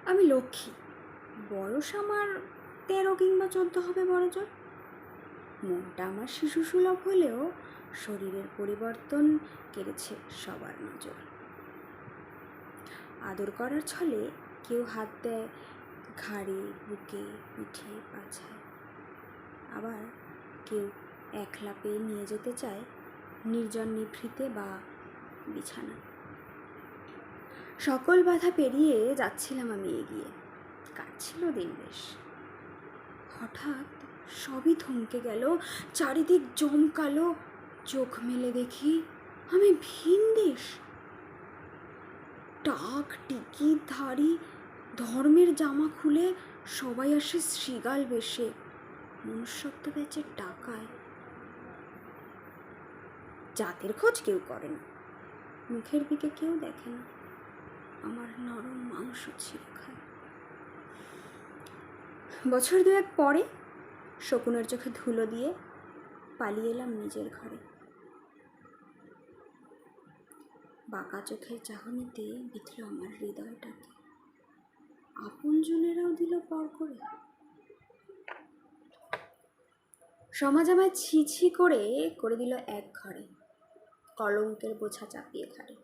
আমি লক্ষ্মী, বয়স আমার 13 কিংবা 14 হবে বড়জোর। মনটা আমার শিশুসুলভ হলেও শরীরের পরিবর্তন কেড়েছে সবার নজর। আদর করার ছলে কেউ হাত দেয় ঘাড়ে, বুকে, পিঠে, পাছায়, আবার কেউ একলা পেয়ে নিয়ে যেতে চায় নির্জন নিভৃতে বা বিছানা। সকল বাধা পেরিয়ে যাচ্ছিলাম আমি এগিয়ে, কাটছিল দিন বেশ। হঠাৎ সবই থমকে গেল, চারিদিক জমকালো। চোখ মেলে দেখি আমি ভিন দেশ। টাক টিকির ধারী ধর্মের জামা খুলে সবাই আসে শৃগাল বেশে, মনুষ্যত্ব বেচে টাকায়। জাতের খোঁজ কেউ করে না, মুখের দিকে কেউ দেখে না, আমার নরম মাংস ছিঁড়ে খায়। বছর 2 পরে শকুনের চোখে ধুলো দিয়ে পালিয়ে এলাম নিজের ঘরে। বাঁকা চোখের চাহনিতে বিঁধল আমার হৃদয়টাকে, আপনজনেরাও দিল পর করে। সমাজ আমায় ছি ছি করে দিল এক ঘরে, কলঙ্কের বোঝা চাপিয়ে ঘাড়ে।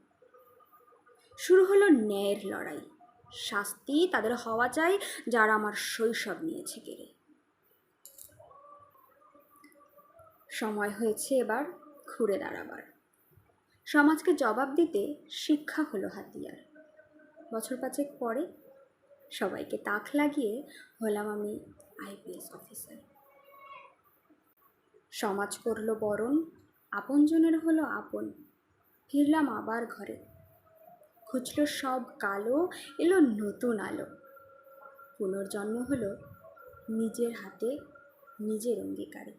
শুরু হলো ন্যায়ের লড়াই, শাস্তি তাদের হওয়া চাই যারা আমার শৈশব নিয়েছে কেড়ে। সময় হয়েছে এবার ঘুরে দাঁড়াবার, সমাজকে জবাব দিতে শিক্ষা হলো হাতিয়ার। বছর 5 পরে সবাইকে তাক লাগিয়ে হলাম আমি IPS অফিসার। সমাজ করলো বরণ, আপনজনের হলো আপন। ফিরলাম আবার ঘরে, খুঁজলো সব কালো, এলো নতুন আলো। পুনর্জন্ম হলো নিজের হাতে, নিজের অঙ্গীকারে।